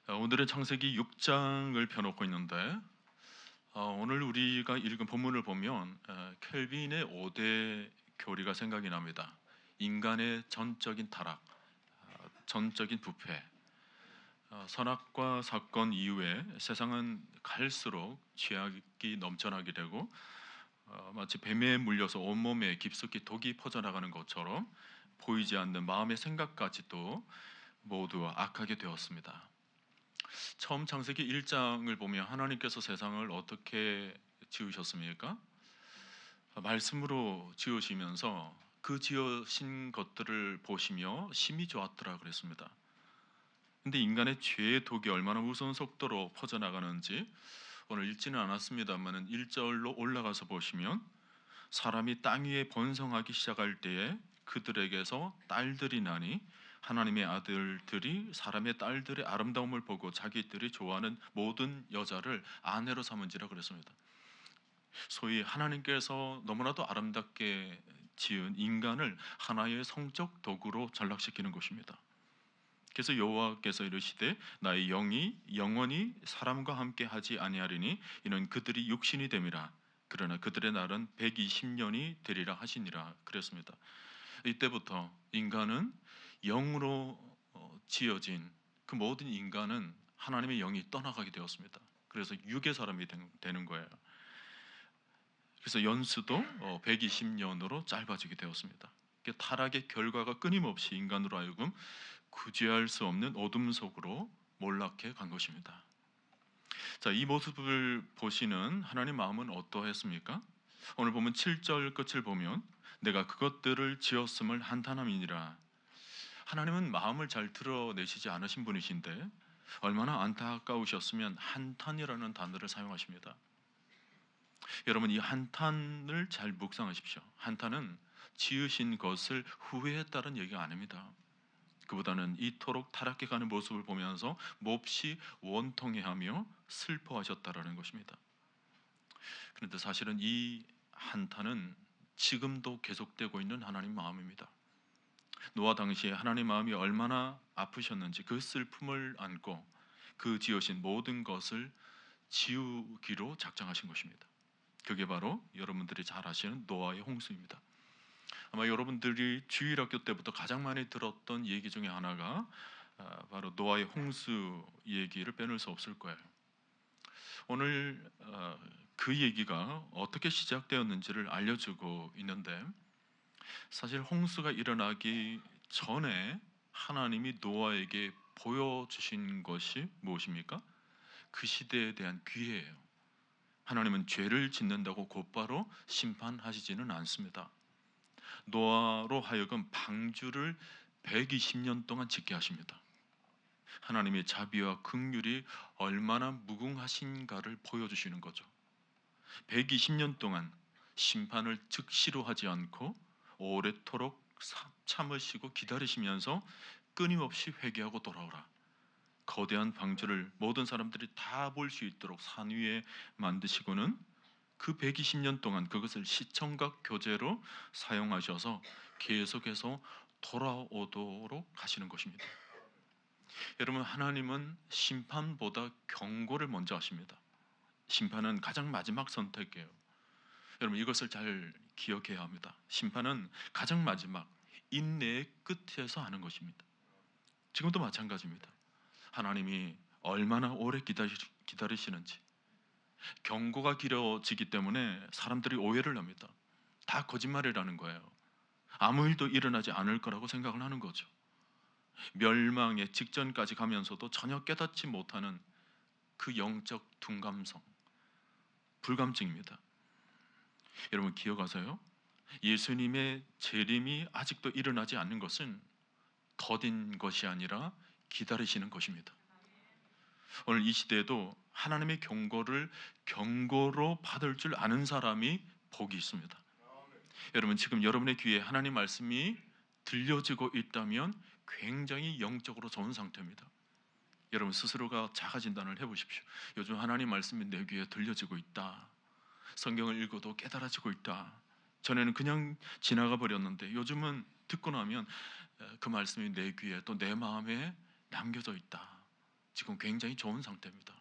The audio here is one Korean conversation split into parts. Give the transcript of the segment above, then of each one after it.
오늘은 창세기 6장을 펴놓고 있는데 오늘 우리가 읽은 본문을 보면 켈빈의 5대 교리가 생각이 납니다. 인간의 전적인 타락, 전적인 부패, 선악과 사건 이후에 세상은 갈수록 죄악이 넘쳐나게 되고 마치 뱀에 물려서 온몸에 깊숙이 독이 퍼져나가는 것처럼 보이지 않는 마음의 생각까지도 모두 악하게 되었습니다. 처음 창세기 1장을 보면 하나님께서 세상을 어떻게 지으셨습니까? 말씀으로 지으시면서 그 지으신 것들을 보시며 심히 좋았더라 그랬습니다. 근데 인간의 죄의 독이 얼마나 무서운 속도로 퍼져나가는지 오늘 읽지는 않았습니다만 1절로 올라가서 보시면 사람이 땅 위에 번성하기 시작할 때에 그들에게서 딸들이 나니 하나님의 아들들이 사람의 딸들의 아름다움을 보고 자기들이 좋아하는 모든 여자를 아내로 삼은지라 그랬습니다. 소위 하나님께서 너무나도 아름답게 지은 인간을 하나의 성적 도구로 전락시키는 것입니다. 그래서 여호와께서 이르시되 나의 영이 영원히 사람과 함께 하지 아니하리니 이는 그들이 육신이 됨이라. 그러나 그들의 날은 120년이 되리라 하시니라 그랬습니다. 이때부터 인간은 영으로 지어진 그 모든 인간은 하나님의 영이 떠나가게 되었습니다. 그래서 육의 사람이 되는 거예요. 그래서 연수도 120년으로 짧아지게 되었습니다. 타락의 결과가 끊임없이 인간으로 하여금 구제할 수 없는 어둠 속으로 몰락해 간 것입니다. 자, 이 모습을 보시는 하나님 마음은 어떠했습니까? 오늘 보면 7절 끝을 보면 내가 그것들을 지었음을 한탄함이니라. 하나님은 마음을 잘 드러내시지 않으신 분이신데 얼마나 안타까우셨으면 한탄이라는 단어를 사용하십니다. 여러분, 이 한탄을 잘 묵상하십시오. 한탄은 지으신 것을 후회했다는 얘기가 아닙니다. 그보다는 이토록 타락해가는 모습을 보면서 몹시 원통해하며 슬퍼하셨다라는 것입니다. 그런데 사실은 이 한탄은 지금도 계속되고 있는 하나님 마음입니다. 노아 당시에 하나님 마음이 얼마나 아프셨는지 그 슬픔을 안고 그 지으신 모든 것을 지우기로 작정하신 것입니다. 그게 바로 여러분들이 잘 아시는 노아의 홍수입니다. 아마 여러분들이 주일학교 때부터 가장 많이 들었던 얘기 중에 하나가 바로 노아의 홍수 얘기를 빼놓을 수 없을 거예요. 오늘 그 얘기가 어떻게 시작되었는지를 알려주고 있는데 사실 홍수가 일어나기 전에 하나님이 노아에게 보여주신 것이 무엇입니까? 그 시대에 대한 기회예요. 하나님은 죄를 짓는다고 곧바로 심판하시지는 않습니다. 노아로 하여금 방주를 120년 동안 짓게 하십니다. 하나님의 자비와 긍휼이 얼마나 무궁하신가를 보여주시는 거죠. 120년 동안 심판을 즉시로 하지 않고 오래도록 참으시고 기다리시면서 끊임없이 회개하고 돌아오라. 거대한 방주를 모든 사람들이 다 볼 수 있도록 산 위에 만드시고는 그 120년 동안 그것을 시청각 교재로 사용하셔서 계속해서 돌아오도록 하시는 것입니다. 여러분, 하나님은 심판보다 경고를 먼저 하십니다. 심판은 가장 마지막 선택이에요. 여러분, 이것을 잘 기억해야 합니다. 심판은 가장 마지막 인내의 끝에서 하는 것입니다. 지금도 마찬가지입니다. 하나님이 얼마나 오래 기다리시는지. 경고가 길어지기 때문에 사람들이 오해를 합니다. 다 거짓말이라는 거예요. 아무 일도 일어나지 않을 거라고 생각을 하는 거죠. 멸망의 직전까지 가면서도 전혀 깨닫지 못하는 그 영적 둔감성, 불감증입니다. 여러분 기억하세요? 예수님의 재림이 아직도 일어나지 않는 것은 더딘 것이 아니라 기다리시는 것입니다. 오늘 이 시대에도 하나님의 경고를 경고로 받을 줄 아는 사람이 복이 있습니다. 여러분, 지금 여러분의 귀에 하나님 말씀이 들려지고 있다면 굉장히 영적으로 좋은 상태입니다. 여러분 스스로가 자가 진단을 해보십시오. 요즘 하나님 말씀이 내 귀에 들려지고 있다. 성경을 읽어도 깨달아지고 있다. 전에는 그냥 지나가 버렸는데 요즘은 듣고 나면 그 말씀이 내 귀에 또 내 마음에 남겨져 있다. 지금 굉장히 좋은 상태입니다.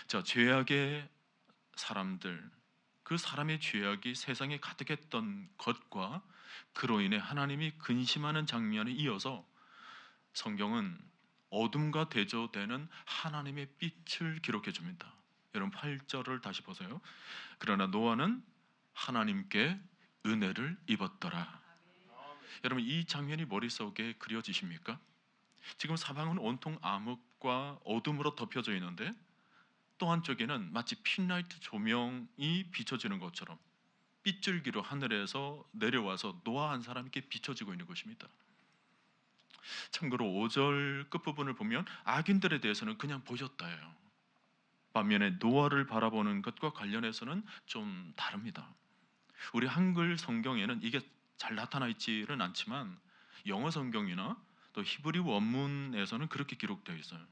자, 죄악의 사람들, 그 사람의 죄악이 세상에 가득했던 것과 그로 인해 하나님이 근심하는 장면에 이어서 성경은 어둠과 대조되는 하나님의 빛을 기록해 줍니다. 여러분 8절을 다시 보세요. 그러나 노아는 하나님께 은혜를 입었더라. 여러분 이 장면이 머릿속에 그려지십니까? 지금 사방은 온통 암흑과 어둠으로 덮여져 있는데 또 한쪽에는 마치 핀라이트 조명이 비춰지는 것처럼 빗줄기로 하늘에서 내려와서 노아 한 사람에게 비춰지고 있는 것입니다. 참고로 5절 끝부분을 보면 악인들에 대해서는 그냥 보셨다예요. 반면에 노아를 바라보는 것과 관련해서는 좀 다릅니다. 우리 한글 성경에는 이게 잘 나타나 있지는 않지만 영어 성경이나 또 히브리 원문에서는 그렇게 기록되어 있어요.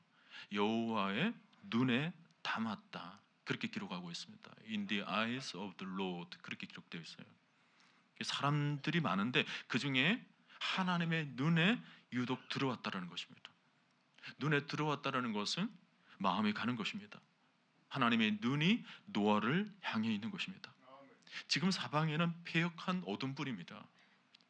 여호와의 눈에 담았다, 그렇게 기록하고 있습니다. In the eyes of the Lord, 그렇게 기록되어 있어요. 사람들이 많은데 그 중에 하나님의 눈에 유독 들어왔다라는 것입니다. 눈에 들어왔다라는 것은 마음에 가는 것입니다. 하나님의 눈이 노아를 향해 있는 것입니다. 지금 사방에는 폐역한 어둠불입니다.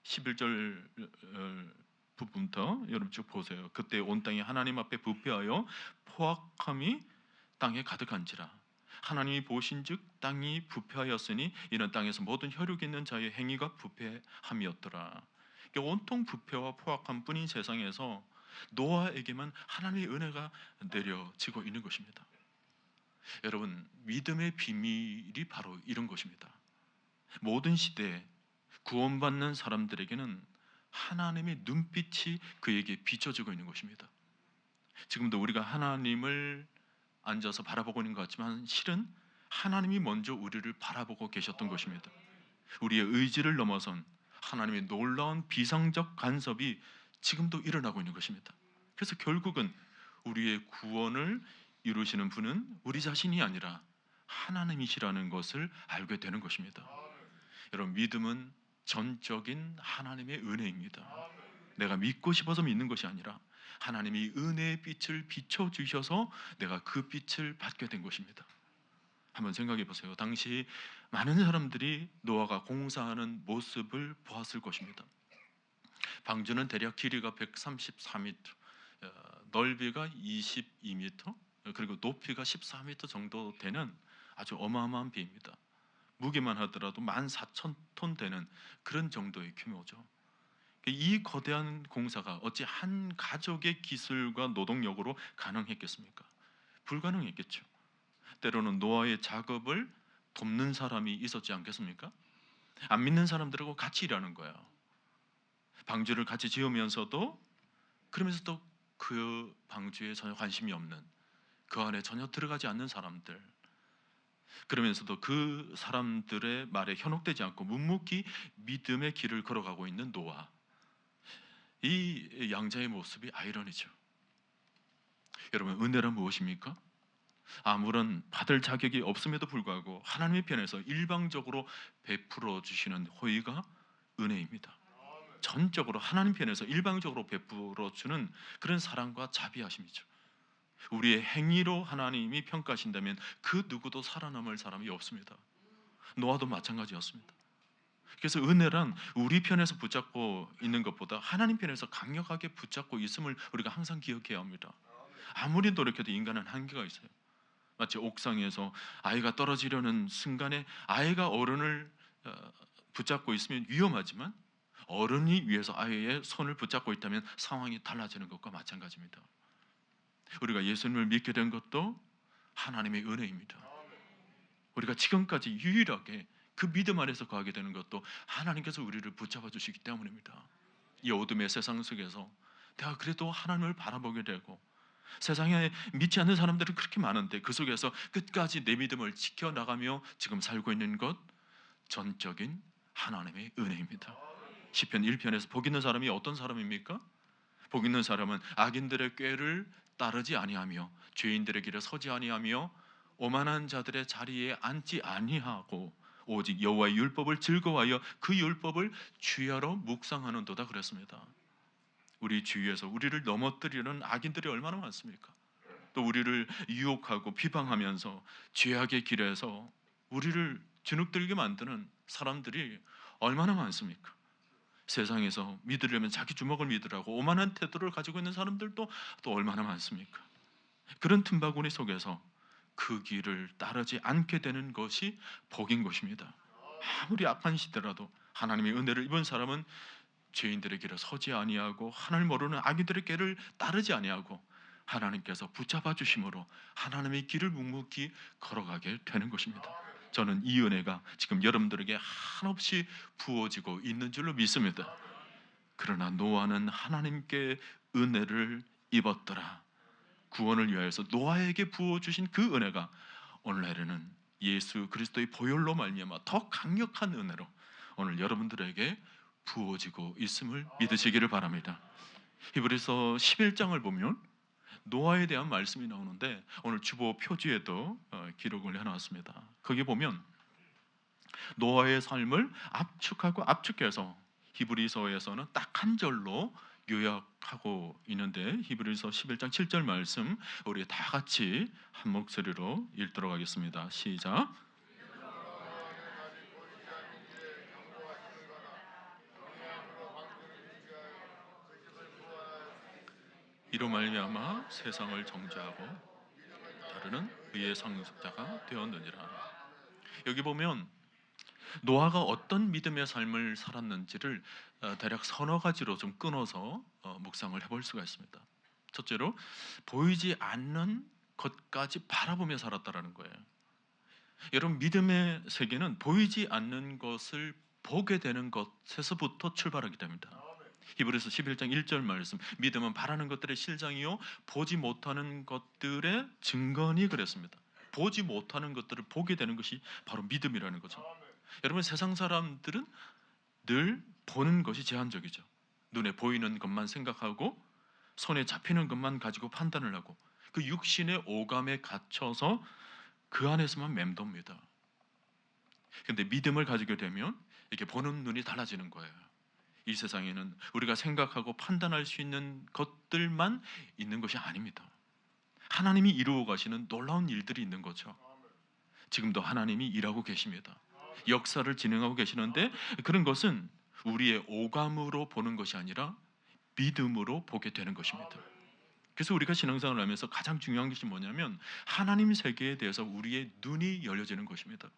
11절 부분부터 여러분 쭉 보세요. 그때 온 땅이 하나님 앞에 부패하여 포악함이 땅에 가득한지라. 하나님이 보신즉 땅이 부패하였으니 이는 땅에서 모든 혈육 있는 자의 행위가 부패함이었더라. 온통 부패와 포악함 뿐인 세상에서 노아에게만 하나님의 은혜가 내려지고 있는 것입니다. 여러분 믿음의 비밀이 바로 이런 것입니다. 모든 시대에 구원받는 사람들에게는 하나님의 눈빛이 그에게 비춰지고 있는 것입니다. 지금도 우리가 하나님을 앉아서 바라보고 있는 것 같지만 실은 하나님이 먼저 우리를 바라보고 계셨던 것입니다. 우리의 의지를 넘어선 하나님의 놀라운 비상적 간섭이 지금도 일어나고 있는 것입니다. 그래서 결국은 우리의 구원을 이루시는 분은 우리 자신이 아니라 하나님이시라는 것을 알게 되는 것입니다. 여러분 믿음은 전적인 하나님의 은혜입니다. 내가 믿고 싶어서 믿는 것이 아니라 하나님이 은혜의 빛을 비춰주셔서 내가 그 빛을 받게 된 것입니다. 한번 생각해 보세요. 당시 많은 사람들이 노아가 공사하는 모습을 보았을 것입니다. 방주는 대략 길이가 134m, 넓이가 22m, 그리고 높이가 14m 정도 되는 아주 어마어마한 배입니다. 무게만 하더라도 14,000톤 되는 그런 정도의 규모죠. 이 거대한 공사가 어찌 한 가족의 기술과 노동력으로 가능했겠습니까? 불가능했겠죠. 때로는 노아의 작업을 돕는 사람이 있었지 않겠습니까? 안 믿는 사람들하고 같이 일하는 거예요. 방주를 같이 지으면서도 그러면서도 그 방주에 전혀 관심이 없는, 그 안에 전혀 들어가지 않는 사람들, 그러면서도 그 사람들의 말에 현혹되지 않고 묵묵히 믿음의 길을 걸어가고 있는 노아. 이 양자의 모습이 아이러니죠. 여러분 은혜란 무엇입니까? 아무런 받을 자격이 없음에도 불구하고 하나님의 편에서 일방적으로 베풀어 주시는 호의가 은혜입니다. 전적으로 하나님 편에서 일방적으로 베풀어 주는 그런 사랑과 자비하심이죠. 우리의 행위로 하나님이 평가하신다면 그 누구도 살아남을 사람이 없습니다. 노아도 마찬가지였습니다. 그래서 은혜란 우리 편에서 붙잡고 있는 것보다 하나님 편에서 강력하게 붙잡고 있음을 우리가 항상 기억해야 합니다. 아무리 노력해도 인간은 한계가 있어요. 마치 옥상에서 아이가 떨어지려는 순간에 아이가 어른을 붙잡고 있으면 위험하지만 어른이 위에서 아이의 손을 붙잡고 있다면 상황이 달라지는 것과 마찬가지입니다. 우리가 예수님을 믿게 된 것도 하나님의 은혜입니다. 우리가 지금까지 유일하게 그 믿음 안에서 거하게 되는 것도 하나님께서 우리를 붙잡아 주시기 때문입니다. 이 어둠의 세상 속에서 내가 그래도 하나님을 바라보게 되고, 세상에 믿지 않는 사람들은 그렇게 많은데 그 속에서 끝까지 내 믿음을 지켜나가며 지금 살고 있는 것, 전적인 하나님의 은혜입니다. 시편 1편에서 복 있는 사람이 어떤 사람입니까? 복 있는 사람은 악인들의 꾀를 따르지 아니하며 죄인들의 길에 서지 아니하며 오만한 자들의 자리에 앉지 아니하고 오직 여호와의 율법을 즐거워하여 그 율법을 주야로 묵상하는도다 그랬습니다. 우리 주위에서 우리를 넘어뜨리는 악인들이 얼마나 많습니까? 또 우리를 유혹하고 비방하면서 죄악의 길에서 우리를 주눅들게 만드는 사람들이 얼마나 많습니까? 세상에서 믿으려면 자기 주먹을 믿으라고 오만한 태도를 가지고 있는 사람들도 또 얼마나 많습니까? 그런 틈바구니 속에서 그 길을 따르지 않게 되는 것이 복인 것입니다. 아무리 악한 시대라도 하나님의 은혜를 입은 사람은 죄인들의 길을 서지 아니하고 하나님 모르는 악인들의 길을 따르지 아니하고 하나님께서 붙잡아 주심으로 하나님의 길을 묵묵히 걸어가게 되는 것입니다. 저는 이 은혜가 지금 여러분들에게 한없이 부어지고 있는 줄로 믿습니다. 그러나 노아는 하나님께 은혜를 입었더라. 구원을 위하여서 노아에게 부어주신 그 은혜가 오늘날에는 예수 그리스도의 보혈로 말미암아 더 강력한 은혜로 오늘 여러분들에게 부어지고 있음을 믿으시기를 바랍니다. 히브리서 11장을 보면 노아에 대한 말씀이 나오는데 오늘 주보 표지에도 기록을 해놨습니다. 거기 보면 노아의 삶을 압축하고 압축해서 히브리서에서는 딱 한 절로 요약하고 있는데 히브리서 11장 7절 말씀 우리 다 같이 한 목소리로 읽도록 하겠습니다. 시작. 이로 말미암아 세상을 정죄하고 다루는 의의 상속자가 되었느니라. 여기 보면 노아가 어떤 믿음의 삶을 살았는지를 대략 서너 가지로 좀 끊어서 묵상을 해볼 수가 있습니다. 첫째로 보이지 않는 것까지 바라보며 살았다라는 거예요. 여러분 믿음의 세계는 보이지 않는 것을 보게 되는 것에서부터 출발하게 됩니다. 히브리서 11장 1절 말씀 믿음은 바라는 것들의 실장이요 보지 못하는 것들의 증거니 그랬습니다. 보지 못하는 것들을 보게 되는 것이 바로 믿음이라는 거죠. 여러분 세상 사람들은 늘 보는 것이 제한적이죠. 눈에 보이는 것만 생각하고 손에 잡히는 것만 가지고 판단을 하고 그 육신의 오감에 갇혀서 그 안에서만 맴돕니다. 그런데 믿음을 가지게 되면 이렇게 보는 눈이 달라지는 거예요. 이 세상에는 우리가 생각하고 판단할 수 있는 것들만 있는 것이 아닙니다. 하나님이 이루어 가시는 놀라운 일들이 있는 거죠. 지금도 하나님이 일하고 계십니다. 역사를 진행하고 계시는데 그런 것은 우리의 오감으로 보는 것이 아니라 믿음으로 보게 되는 것입니다. 그래서 우리가 신앙생활을 하면서 가장 중요한 것이 뭐냐면 하나님 세계에 대해서 우리의 눈이 열려지는 것입니다.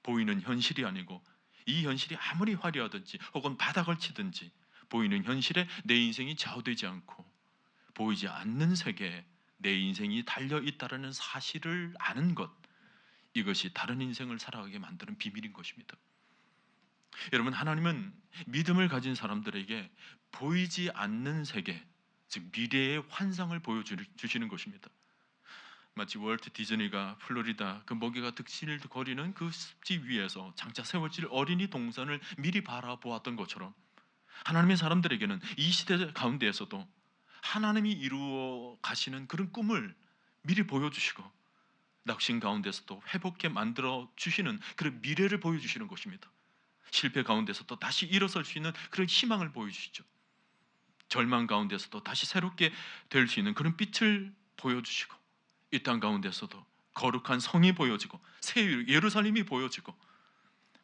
보이는 현실이 아니고 이 현실이 아무리 화려하든지 혹은 바닥을 치든지 보이는 현실에 내 인생이 좌우되지 않고 보이지 않는 세계에 내 인생이 달려 있다는 사실을 아는 것, 이것이 다른 인생을 살아가게 만드는 비밀인 것입니다. 여러분 하나님은 믿음을 가진 사람들에게 보이지 않는 세계, 즉 미래의 환상을 보여주시는 것입니다. 마치 월트 디즈니가 플로리다 그 먹이가 득실 거리는 그 습지 위에서 장차 세워질 어린이 동산을 미리 바라보았던 것처럼 하나님의 사람들에게는 이 시대 가운데에서도 하나님이 이루어 가시는 그런 꿈을 미리 보여주시고 낙심 가운데서도 회복해 만들어 주시는 그런 미래를 보여주시는 것입니다. 실패 가운데서도 다시 일어설 수 있는 그런 희망을 보여주시죠. 절망 가운데서도 다시 새롭게 될 수 있는 그런 빛을 보여주시고 이 땅 가운데서도 거룩한 성이 보여지고 새 예루살렘이 보여지고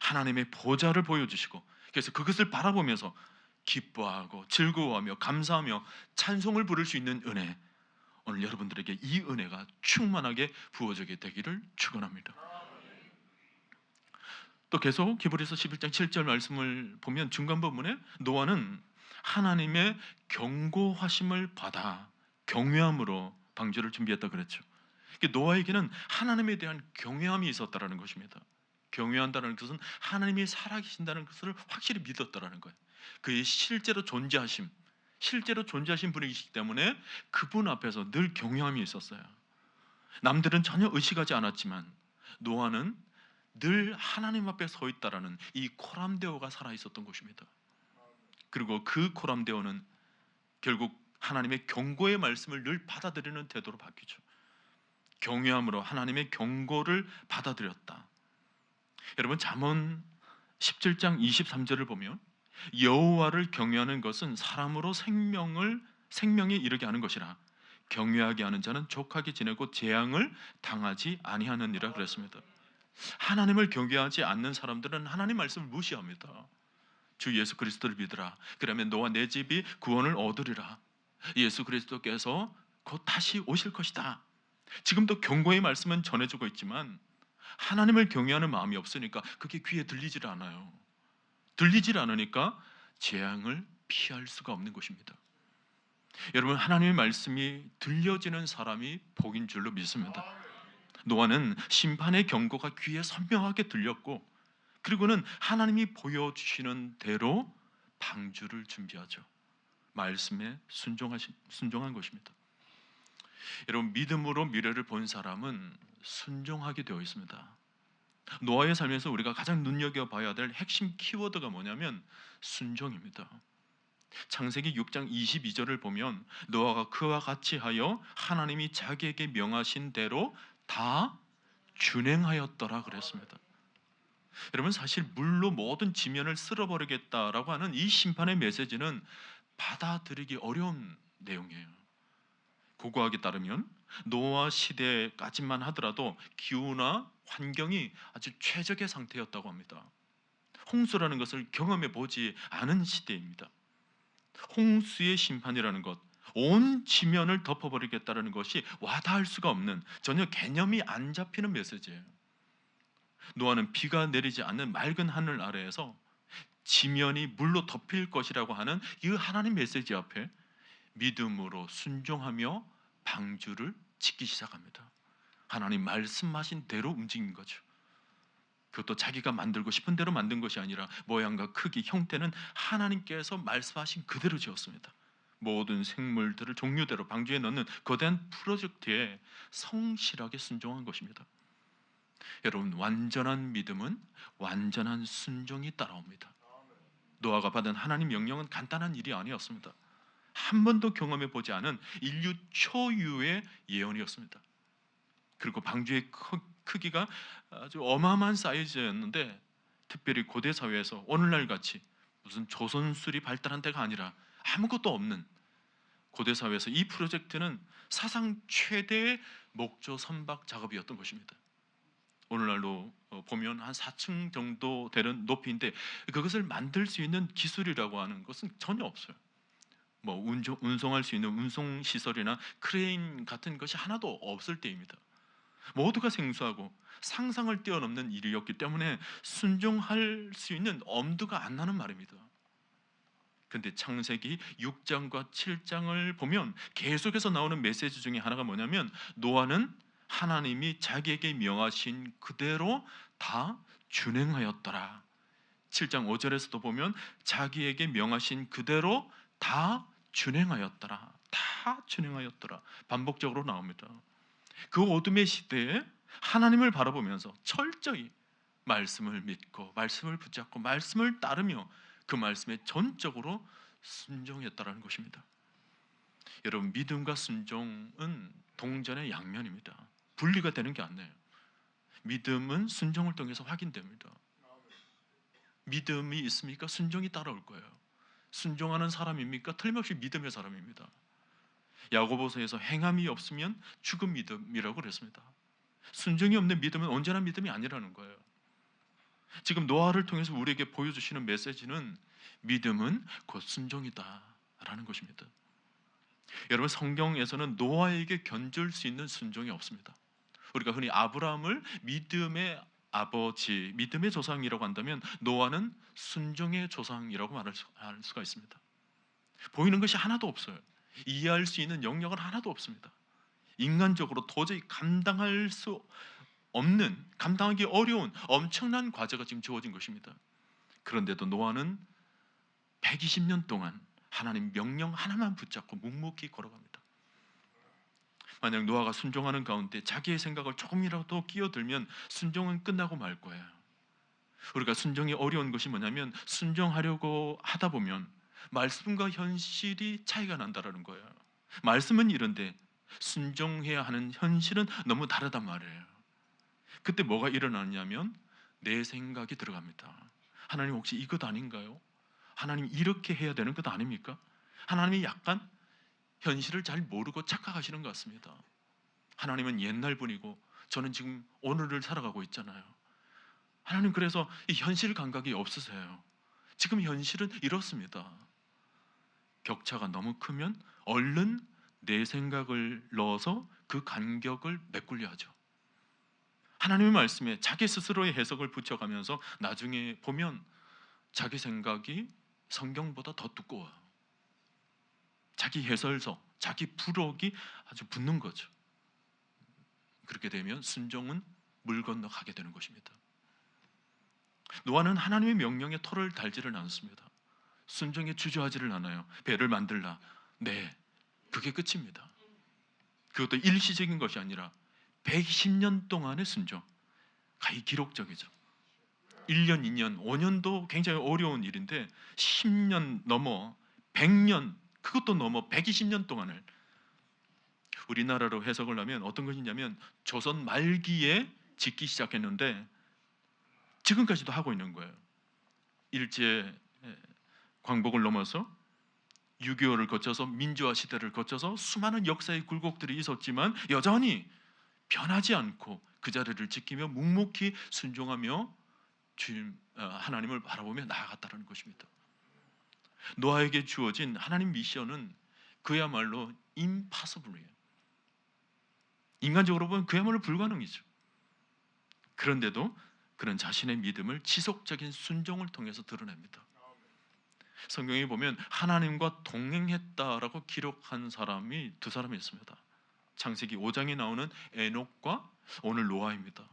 하나님의 보좌를 보여주시고 그래서 그것을 바라보면서 기뻐하고 즐거워하며 감사하며 찬송을 부를 수 있는 은혜, 오늘 여러분들에게 이 은혜가 충만하게 부어지게 되기를 축원합니다. 또 계속 히브리서 11장 7절 말씀을 보면 중간 부분에 노아는 하나님의 경고하심을 받아 경외함으로 방주를 준비했다 그랬죠. 노아에게는 하나님에 대한 경외함이 있었다라는 것입니다. 경외한다는 것은 하나님이 살아계신다는 것을 확실히 믿었다라는 거예요. 그의 실제로 존재하신 분이시기 때문에 그분 앞에서 늘 경외함이 있었어요. 남들은 전혀 의식하지 않았지만 노아는 늘 하나님 앞에 서 있다라는 이 코람데오가 살아 있었던 것입니다. 그리고 그 코람데오는 결국 하나님의 경고의 말씀을 늘 받아들이는 태도로 바뀌죠. 경외함으로 하나님의 경고를 받아들였다. 여러분 잠언 17장 23절을 보면 여호와를 경외하는 것은 사람으로 생명에 이르게 하는 것이라. 경외하게 하는 자는 족하게 지내고 재앙을 당하지 아니하느니라 그랬습니다. 하나님을 경외하지 않는 사람들은 하나님 말씀을 무시합니다. 주 예수 그리스도를 믿으라. 그러면 너와 내 집이 구원을 얻으리라. 예수 그리스도께서 곧 다시 오실 것이다. 지금도 경고의 말씀은 전해주고 있지만 하나님을 경외하는 마음이 없으니까 그게 귀에 들리질 않아요. 들리질 않으니까 재앙을 피할 수가 없는 것입니다. 여러분, 하나님의 말씀이 들려지는 사람이 복인 줄로 믿습니다. 노아는 심판의 경고가 귀에 선명하게 들렸고, 그리고는 하나님이 보여주시는 대로 방주를 준비하죠. 말씀에 순종한 것입니다. 여러분, 믿음으로 미래를 본 사람은 순종하게 되어 있습니다. 노아의 삶에서 우리가 가장 눈여겨봐야 될 핵심 키워드가 뭐냐면 순종입니다. 창세기 6장 22절을 보면 노아가 그와 같이 하여 하나님이 자기에게 명하신 대로 다 준행하였더라 그랬습니다. 여러분, 사실 물로 모든 지면을 쓸어버리겠다라고 하는 이 심판의 메시지는 받아들이기 어려운 내용이에요. 고고하게 따르면 노아 시대까지만 하더라도 기후나 환경이 아주 최적의 상태였다고 합니다. 홍수라는 것을 경험해 보지 않은 시대입니다. 홍수의 심판이라는 것, 온 지면을 덮어버리겠다는 것이 와닿을 수가 없는, 전혀 개념이 안 잡히는 메시지예요. 노아는 비가 내리지 않는 맑은 하늘 아래에서 지면이 물로 덮일 것이라고 하는 이 하나님 메시지 앞에 믿음으로 순종하며 방주를 짓기 시작합니다. 하나님 말씀하신 대로 움직인 거죠. 그것도 자기가 만들고 싶은 대로 만든 것이 아니라 모양과 크기, 형태는 하나님께서 말씀하신 그대로 지었습니다. 모든 생물들을 종류대로 방주에 넣는 거대한 프로젝트에 성실하게 순종한 것입니다. 여러분, 완전한 믿음은 완전한 순종이 따라옵니다. 노아가 받은 하나님 명령은 간단한 일이 아니었습니다. 한 번도 경험해 보지 않은 인류 초유의 예언이었습니다. 그리고 방주의 크기가 아주 어마어마한 사이즈였는데, 특별히 고대 사회에서 오늘날 같이 무슨 조선술이 발달한 때가 아니라 아무것도 없는 고대 사회에서 이 프로젝트는 사상 최대의 목조 선박 작업이었던 것입니다. 오늘날로 보면 한 4층 정도 되는 높이인데 그것을 만들 수 있는 기술이라고 하는 것은 전혀 없어요. 뭐 운송할 수 있는 운송 시설이나 크레인 같은 것이 하나도 없을 때입니다. 모두가 생소하고 상상을 뛰어넘는 일이었기 때문에 순종할 수 있는 엄두가 안 나는 말입니다. 근데 창세기 6장과 7장을 보면 계속해서 나오는 메시지 중에 하나가 뭐냐면 노아는 하나님이 자기에게 명하신 그대로 다 준행하였더라. 7장 5절에서도 보면 자기에게 명하신 그대로 다 준행하였더라. 다 준행하였더라. 반복적으로 나옵니다. 그 어둠의 시대에 하나님을 바라보면서 철저히 말씀을 믿고 말씀을 붙잡고 말씀을 따르며 그 말씀에 전적으로 순종했다라는 것입니다. 여러분, 믿음과 순종은 동전의 양면입니다. 분리가 되는 게 아니에요. 믿음은 순종을 통해서 확인됩니다. 믿음이 있습니까? 순종이 따라올 거예요. 순종하는 사람입니까? 틀림없이 믿음의 사람입니다. 야고보서에서 행함이 없으면 죽은 믿음이라고 그랬습니다. 순종이 없는 믿음은 언제나 믿음이 아니라는 거예요. 지금 노아를 통해서 우리에게 보여주시는 메시지는 믿음은 곧 순종이다라는 것입니다. 여러분, 성경에서는 노아에게 견줄 수 있는 순종이 없습니다. 우리가 흔히 아브라함을 믿음의 아버지, 믿음의 조상이라고 한다면 노아는 순종의 조상이라고 말할 수가 있습니다. 보이는 것이 하나도 없어요. 이해할 수 있는 영역은 하나도 없습니다. 인간적으로 도저히 감당할 수 없는, 감당하기 어려운 엄청난 과제가 지금 주어진 것입니다. 그런데도 노아는 120년 동안 하나님 명령 하나만 붙잡고 묵묵히 걸어갑니다. 만약 노아가 순종하는 가운데 자기의 생각을 조금이라도 끼어들면 순종은 끝나고 말 거예요. 우리가 순종이 어려운 것이 뭐냐면 순종하려고 하다 보면 말씀과 현실이 차이가 난다라는 거예요. 말씀은 이런데 순종해야 하는 현실은 너무 다르단 말이에요. 그때 뭐가 일어나냐면 내 생각이 들어갑니다. 하나님 혹시 이것 아닌가요? 하나님 이렇게 해야 되는 것 아닙니까? 하나님이 약간 현실을 잘 모르고 착각하시는 것 같습니다. 하나님은 옛날 분이고 저는 지금 오늘을 살아가고 있잖아요. 하나님 그래서 이 현실 감각이 없으세요. 지금 현실은 이렇습니다. 격차가 너무 크면 얼른 내 생각을 넣어서 그 간격을 메꾸려 하죠. 하나님의 말씀에 자기 스스로의 해석을 붙여가면서 나중에 보면 자기 생각이 성경보다 더 두꺼워요. 자기 해설서, 자기 부록이 아주 붙는 거죠. 그렇게 되면 순종은 물 건너 가게 되는 것입니다. 노아는 하나님의 명령에 토를 달지를 않습니다. 순종에 주저하지를 않아요. 배를 만들라. 네, 그게 끝입니다. 그것도 일시적인 것이 아니라 110년 동안의 순종. 가히 기록적이죠. 1년, 2년, 5년도 굉장히 어려운 일인데 10년 넘어 100년, 그것도 넘어 120년 동안을 우리나라로 해석을 하면 어떤 것이냐면 조선 말기에 짓기 시작했는데 지금까지도 하고 있는 거예요. 일제 광복을 넘어서 6.25를 거쳐서 민주화 시대를 거쳐서 수많은 역사의 굴곡들이 있었지만 여전히 변하지 않고 그 자리를 지키며 묵묵히 순종하며 하나님을 바라보며 나아갔다는 것입니다. 노아에게 주어진 하나님 미션은 그야말로 impossible이에요. 인간적으로 보면 그야말로 불가능이죠. 그런데도 그런 자신의 믿음을 지속적인 순종을 통해서 드러냅니다. 성경에 보면 하나님과 동행했다라고 기록한 사람이 두 사람이 있습니다. 창세기 5장에 나오는 에녹과 오늘 노아입니다.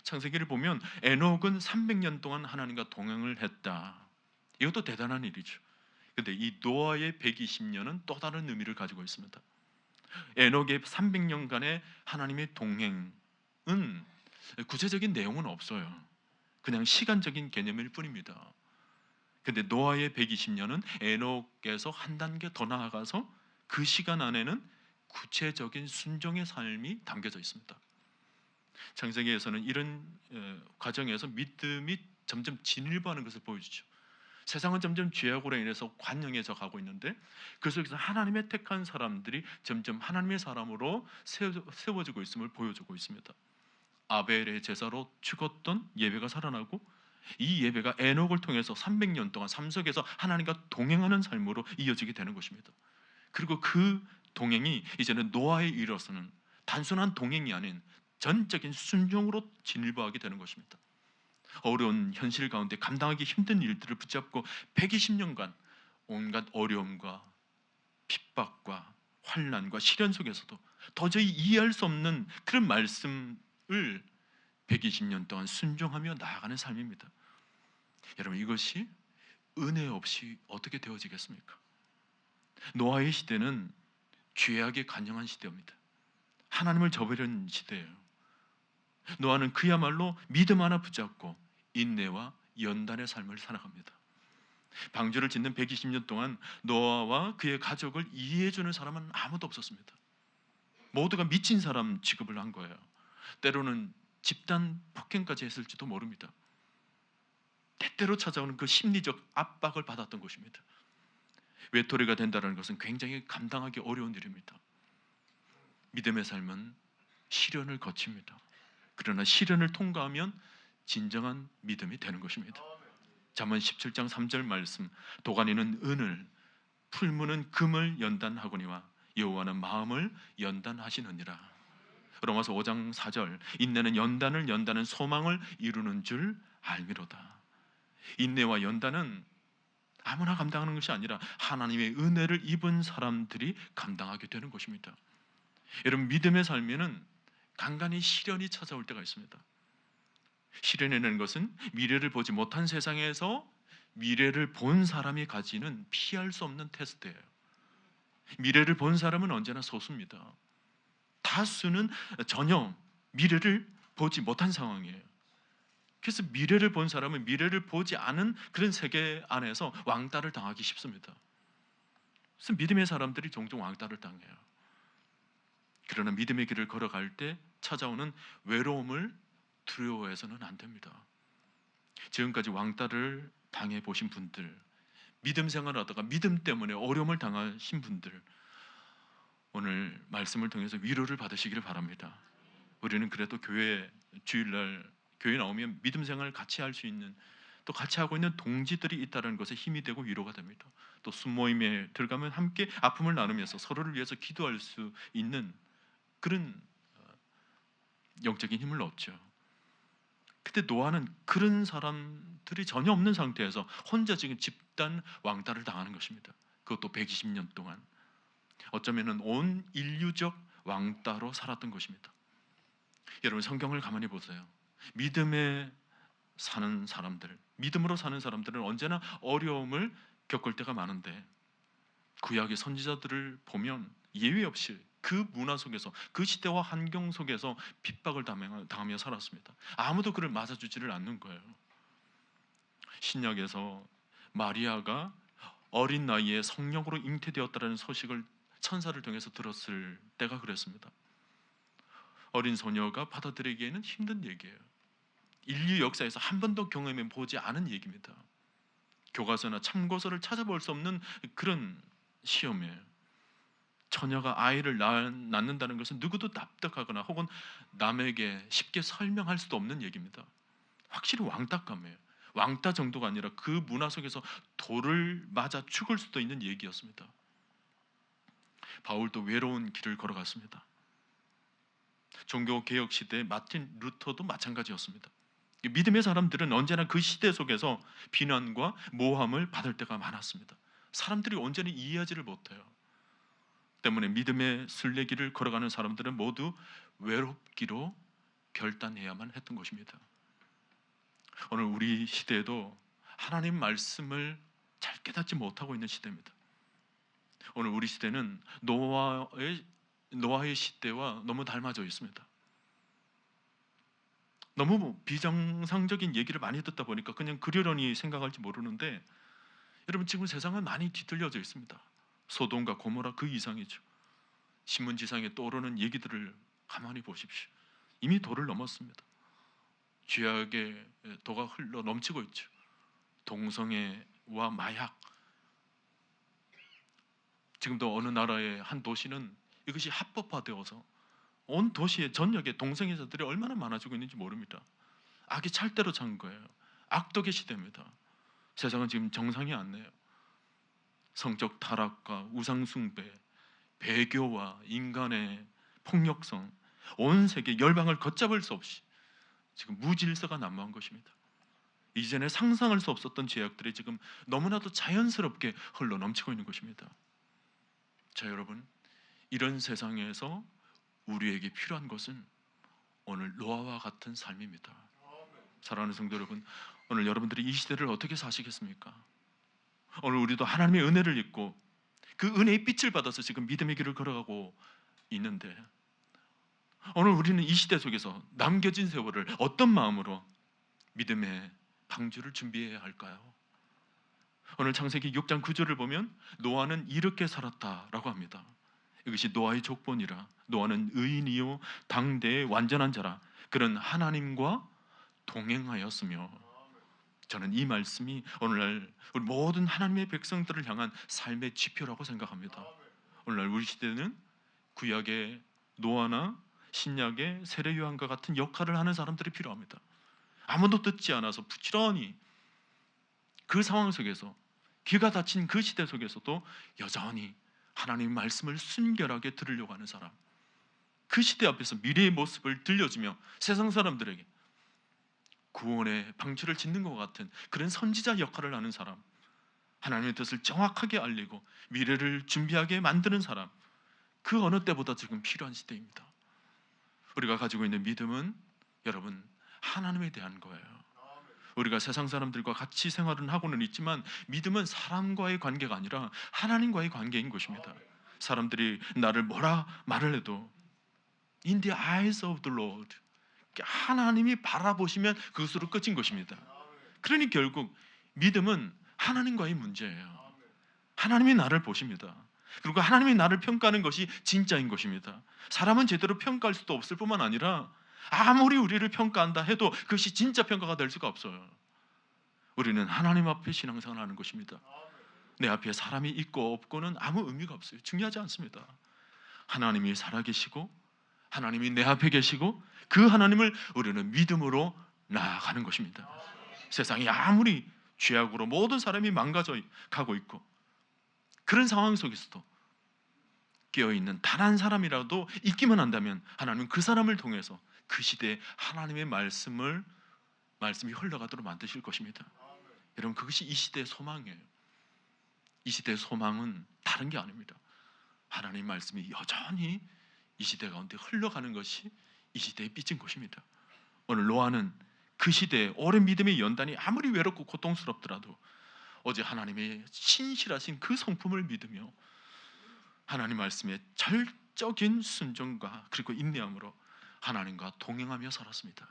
창세기를 보면 에녹은 300년 동안 하나님과 동행을 했다. 이것도 대단한 일이죠. 그런데 이 노아의 120년은 또 다른 의미를 가지고 있습니다. 에녹의 300년간의 하나님의 동행은 구체적인 내용은 없어요. 그냥 시간적인 개념일 뿐입니다. 근데 노아의 120년은 에녹에서 한 단계 더 나아가서 그 시간 안에는 구체적인 순종의 삶이 담겨져 있습니다. 창세기에서는 이런 과정에서 믿음이 점점 진일보하는 것을 보여주죠. 세상은 점점 죄악으로 인해서 관영해져 가고 있는데 그 속에서 하나님의 택한 사람들이 점점 하나님의 사람으로 세워지고 있음을 보여주고 있습니다. 아벨의 제사로 죽었던 예배가 살아나고 이 예배가 에녹을 통해서 300년 동안 삶 속에서 하나님과 동행하는 삶으로 이어지게 되는 것입니다. 그리고 그 동행이 이제는 노아에 이르러서는 단순한 동행이 아닌 전적인 순종으로 진일보하게 되는 것입니다. 어려운 현실 가운데 감당하기 힘든 일들을 붙잡고 120년간 온갖 어려움과 핍박과 환난과 시련 속에서도 도저히 이해할 수 없는 그런 말씀을 120년 동안 순종하며 나아가는 삶입니다. 여러분 이것이 은혜 없이 어떻게 되어지겠습니까? 노아의 시대는 죄악에 간영한 시대입니다. 하나님을 저버린 시대예요. 노아는 그야말로 믿음 하나 붙잡고 인내와 연단의 삶을 살아갑니다. 방주를 짓는 120년 동안 노아와 그의 가족을 이해해주는 사람은 아무도 없었습니다. 모두가 미친 사람 취급을 한 거예요. 때로는 집단 폭행까지 했을지도 모릅니다. 때때로 찾아오는 그 심리적 압박을 받았던 것입니다. 외톨이가 된다는 것은 굉장히 감당하기 어려운 일입니다. 믿음의 삶은 시련을 거칩니다. 그러나 시련을 통과하면 진정한 믿음이 되는 것입니다. 잠언 17장 3절 말씀, 도가니는 은을, 풀무는 금을 연단하거니와 여호와는 마음을 연단하시느니라. 로마서 5장 4절, 인내는 연단을 연단은 소망을 이루는 줄 알미로다. 인내와 연단은 아무나 감당하는 것이 아니라 하나님의 은혜를 입은 사람들이 감당하게 되는 것입니다. 여러분 믿음의 삶에는 간간히 시련이 찾아올 때가 있습니다. 시련이라는 것은 미래를 보지 못한 세상에서 미래를 본 사람이 가지는 피할 수 없는 테스트예요. 미래를 본 사람은 언제나 소수입니다. 다수는 전혀 미래를 보지 못한 상황이에요. 그래서 미래를 본 사람은 미래를 보지 않은 그런 세계 안에서 왕따를 당하기 쉽습니다. 그래서 믿음의 사람들이 종종 왕따를 당해요. 그러나 믿음의 길을 걸어갈 때 찾아오는 외로움을 두려워해서는 안 됩니다. 지금까지 왕따를 당해 보신 분들, 믿음 생활하다가 믿음 때문에 어려움을 당하신 분들, 오늘 말씀을 통해서 위로를 받으시기를 바랍니다. 우리는 그래도 교회 주일날 교회 나오면 믿음 생활을 같이 할 수 있는, 또 같이 하고 있는 동지들이 있다는 것에 힘이 되고 위로가 됩니다. 또 순모임에 들어가면 함께 아픔을 나누면서 서로를 위해서 기도할 수 있는 그런 영적인 힘을 얻죠. 근데 노아는 그런 사람들이 전혀 없는 상태에서 혼자 지금 집단 왕따를 당하는 것입니다. 그것도 120년 동안. 어쩌면은 온 인류적 왕따로 살았던 것입니다. 여러분, 성경을 가만히 보세요. 믿음에 사는 사람들, 믿음으로 사는 사람들은 언제나 어려움을 겪을 때가 많은데, 구약의 선지자들을 보면 예외 없이 그 문화 속에서, 그 시대와 환경 속에서 핍박을 당하며 살았습니다. 아무도 그를 맞아주지를 않는 거예요. 신약에서 마리아가 어린 나이에 성령으로 잉태되었다는 소식을 천사를 통해서 들었을 때가 그랬습니다. 어린 소녀가 받아들이기에는 힘든 얘기예요. 인류 역사에서 한 번도 경험해 보지 않은 얘기입니다. 교과서나 참고서를 찾아볼 수 없는 그런 시험이에요. 처녀가 아이를 낳는다는 것은 누구도 납득하거나 혹은 남에게 쉽게 설명할 수도 없는 얘기입니다. 확실히 왕따감이에요. 왕따 정도가 아니라 그 문화 속에서 돌을 맞아 죽을 수도 있는 얘기였습니다. 바울도 외로운 길을 걸어갔습니다. 종교개혁 시대의 마틴 루터도 마찬가지였습니다. 믿음의 사람들은 언제나 그 시대 속에서 비난과 모함을 받을 때가 많았습니다. 사람들이 온전히 이해하지를 못해요. 때문에 믿음의 순례길을 걸어가는 사람들은 모두 외롭기로 결단해야만 했던 것입니다. 오늘 우리 시대에도 하나님 말씀을 잘 깨닫지 못하고 있는 시대입니다. 오늘 우리 시대는 노아의 시대와 너무 닮아져 있습니다. 너무 비정상적인 얘기를 많이 듣다 보니까 그냥 그러려니 생각할지 모르는데, 여러분, 지금 세상은 많이 뒤틀려져 있습니다. 소돔과 고모라 그 이상이죠. 신문지상에 떠오르는 얘기들을 가만히 보십시오. 이미 도를 넘었습니다. 죄악의 도가 흘러 넘치고 있죠. 동성애와 마약, 지금도 어느 나라의 한 도시는 이것이 합법화되어서 온 도시의 전역에 동성애자들이 얼마나 많아지고 있는지 모릅니다. 악이 찰대로 찬 거예요. 악독의 시대입니다. 세상은 지금 정상이 아니에요. 성적 타락과 우상숭배, 배교와 인간의 폭력성, 온 세계 열방을 걷잡을 수 없이 지금 무질서가 난무한 것입니다. 이전에 상상할 수 없었던 죄악들이 지금 너무나도 자연스럽게 흘러 넘치고 있는 것입니다. 자, 여러분, 이런 세상에서 우리에게 필요한 것은 오늘 노아와 같은 삶입니다. 사랑하는 성도 여러분, 오늘 여러분들이 이 시대를 어떻게 사시겠습니까? 오늘 우리도 하나님의 은혜를 입고 그 은혜의 빛을 받아서 지금 믿음의 길을 걸어가고 있는데, 오늘 우리는 이 시대 속에서 남겨진 세월을 어떤 마음으로 믿음의 방주를 준비해야 할까요? 오늘 창세기 6장 9절을 보면 노아는 이렇게 살았다라고 합니다. 이것이 노아의 족본이라. 노아는 의인이요 당대의 완전한 자라. 그는 하나님과 동행하였으며. 저는 이 말씀이 오늘날 우리 모든 하나님의 백성들을 향한 삶의 지표라고 생각합니다. 오늘날 우리 시대는 구약의 노아나 신약의 세례 요한과 같은 역할을 하는 사람들이 필요합니다. 아무도 듣지 않아서 부지런히 그 상황 속에서, 귀가 닫힌 그 시대 속에서도 여전히 하나님의 말씀을 순결하게 들으려고 하는 사람, 그 시대 앞에서 미래의 모습을 들려주며 세상 사람들에게 구원의 방주를 짓는 것 같은 그런 선지자 역할을 하는 사람, 하나님의 뜻을 정확하게 알리고 미래를 준비하게 만드는 사람, 그 어느 때보다 지금 필요한 시대입니다. 우리가 가지고 있는 믿음은 여러분 하나님에 대한 거예요. 우리가 세상 사람들과 같이 생활은 하고는 있지만 믿음은 사람과의 관계가 아니라 하나님과의 관계인 것입니다. 사람들이 나를 뭐라 말을 해도 In the eyes of the Lord, 하나님이 바라보시면 그것으로 끝인 것입니다. 그러니 결국 믿음은 하나님과의 문제예요. 하나님이 나를 보십니다. 그리고 하나님이 나를 평가하는 것이 진짜인 것입니다. 사람은 제대로 평가할 수도 없을 뿐만 아니라 아무리 우리를 평가한다 해도 그것이 진짜 평가가 될 수가 없어요. 우리는 하나님 앞에 신앙생활을 하는 것입니다. 내 앞에 사람이 있고 없고는 아무 의미가 없어요. 중요하지 않습니다. 하나님이 살아계시고 하나님이 내 앞에 계시고 그 하나님을 우리는 믿음으로 나아가는 것입니다. 세상이 아무리 죄악으로 모든 사람이 망가져 가고 있고 그런 상황 속에서도 깨어있는 단 한 사람이라도 있기만 한다면 하나님은 그 사람을 통해서 그 시대에 하나님의 말씀이 흘러가도록 만드실 것입니다. 여러분, 그것이 이 시대의 소망이에요. 이 시대의 소망은 다른 게 아닙니다. 하나님의 말씀이 여전히 이 시대 가운데 흘러가는 것이 이 시대의 빚진 것입니다. 오늘 노아는 그 시대에 오랜 믿음의 연단이 아무리 외롭고 고통스럽더라도 어제 하나님의 신실하신 그 성품을 믿으며 하나님 말씀에 절적인 순종과 그리고 인내함으로 하나님과 동행하며 살았습니다.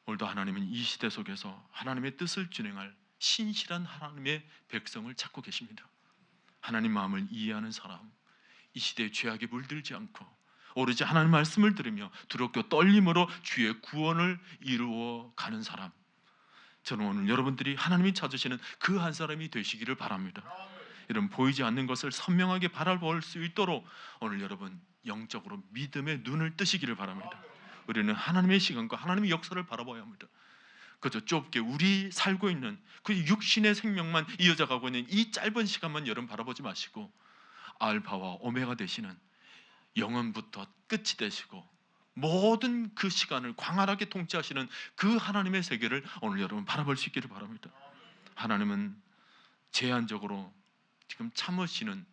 오늘도 하나님은 이 시대 속에서 하나님의 뜻을 준행할 신실한 하나님의 백성을 찾고 계십니다. 하나님 마음을 이해하는 사람, 이 시대의 죄악에 물들지 않고 오로지 하나님 말씀을 들으며 두렵고 떨림으로 주의 구원을 이루어 가는 사람, 저는 오늘 여러분들이 하나님이 찾으시는 그 한 사람이 되시기를 바랍니다. 이런 보이지 않는 것을 선명하게 바라볼 수 있도록 오늘 여러분 영적으로 믿음의 눈을 뜨시기를 바랍니다. 우리는 하나님의 시간과 하나님의 역사를 바라봐야 합니다. 그저 좁게 우리 살고 있는 그 육신의 생명만 이어져가고 있는 이 짧은 시간만 여러분 바라보지 마시고 알파와 오메가 되시는 영원부터 끝이 되시고 모든 그 시간을 광활하게 통치하시는 그 하나님의 세계를 오늘 여러분 바라볼 수 있기를 바랍니다. 하나님은 제한적으로 지금 참으시는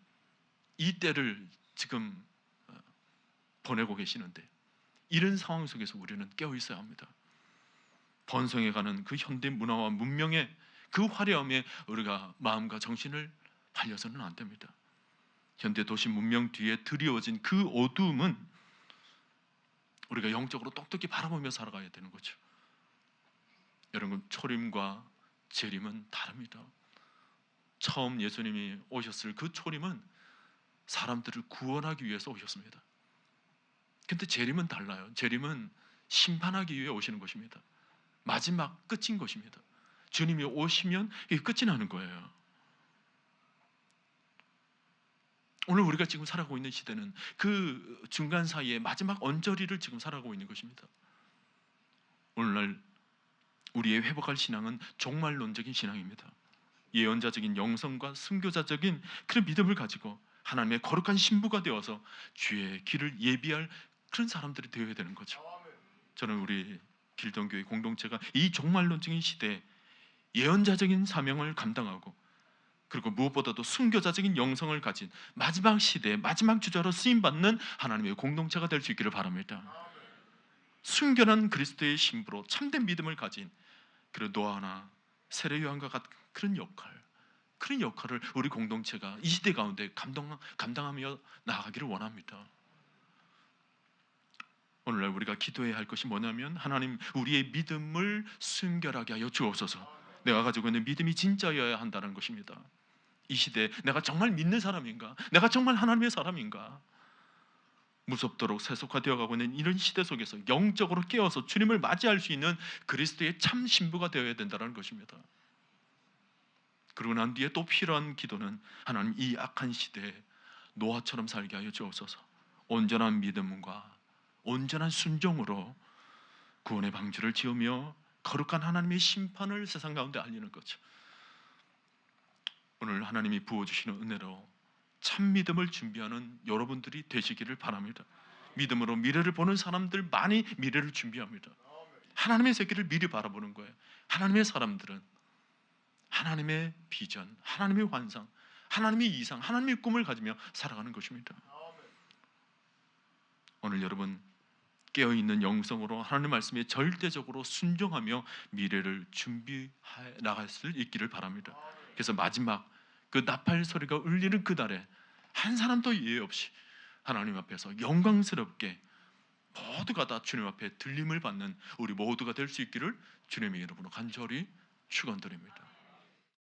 이 때를 지금 보내고 계시는데 이런 상황 속에서 우리는 깨어 있어야 합니다. 번성해가는 그 현대 문화와 문명의 그 화려함에 우리가 마음과 정신을 팔려서는 안 됩니다. 현대 도시 문명 뒤에 드리워진 그 어두움은 우리가 영적으로 똑똑히 바라보며 살아가야 되는 거죠. 여러분, 초림과 재림은 다릅니다. 처음 예수님이 오셨을 그 초림은 사람들을 구원하기 위해서 오셨습니다. 근데 재림은 달라요. 재림은 심판하기 위해 오시는 것입니다. 마지막 끝인 것입니다. 주님이 오시면 이게 끝이 나는 거예요. 오늘 우리가 지금 살아가고 있는 시대는 그 중간 사이에 마지막 언저리를 지금 살아가고 있는 것입니다. 오늘날 우리의 회복할 신앙은 종말론적인 신앙입니다. 예언자적인 영성과 순교자적인 그런 믿음을 가지고 하나님의 거룩한 신부가 되어서 주의 길을 예비할 그런 사람들이 되어야 되는 거죠. 저는 우리 길동교회 공동체가 이 종말론적인 시대에 예언자적인 사명을 감당하고 그리고 무엇보다도 순교자적인 영성을 가진 마지막 시대의 마지막 주자로 쓰임받는 하나님의 공동체가 될 수 있기를 바랍니다. 순결한 그리스도의 신부로 참된 믿음을 가진 그런 노아나 세례 요한과 같은 그런 역할을 우리 공동체가 이 시대 가운데 감당하며 나아가기를 원합니다. 오늘날 우리가 기도해야 할 것이 뭐냐면 하나님, 우리의 믿음을 순결하게 하여 주옵소서. 내가 가지고 있는 믿음이 진짜여야 한다는 것입니다. 이 시대에 내가 정말 믿는 사람인가? 내가 정말 하나님의 사람인가? 무섭도록 세속화되어 가고 있는 이런 시대 속에서 영적으로 깨어서 주님을 맞이할 수 있는 그리스도의 참 신부가 되어야 된다는 것입니다. 그러고 난 뒤에 또 필요한 기도는 하나님, 이 악한 시대에 노아처럼 살게 하여 주옵소서. 온전한 믿음과 온전한 순종으로 구원의 방주를 지으며 거룩한 하나님의 심판을 세상 가운데 알리는 거죠. 오늘 하나님이 부어주시는 은혜로 참 믿음을 준비하는 여러분들이 되시기를 바랍니다. 믿음으로 미래를 보는 사람들 많이 미래를 준비합니다. 하나님의 세계를 미리 바라보는 거예요. 하나님의 사람들은 하나님의 비전, 하나님의 환상, 하나님의 이상, 하나님의 꿈을 가지며 살아가는 것입니다. 오늘 여러분 깨어있는 영성으로 하나님 말씀에 절대적으로 순종하며 미래를 준비해 나갈 수 있기를 바랍니다. 그래서 마지막 그 나팔 소리가 울리는 그날에 한 사람도 예외 없이 하나님 앞에서 영광스럽게 모두가 다 주님 앞에 들림을 받는 우리 모두가 될 수 있기를 주님의 이름으로 간절히 축원드립니다.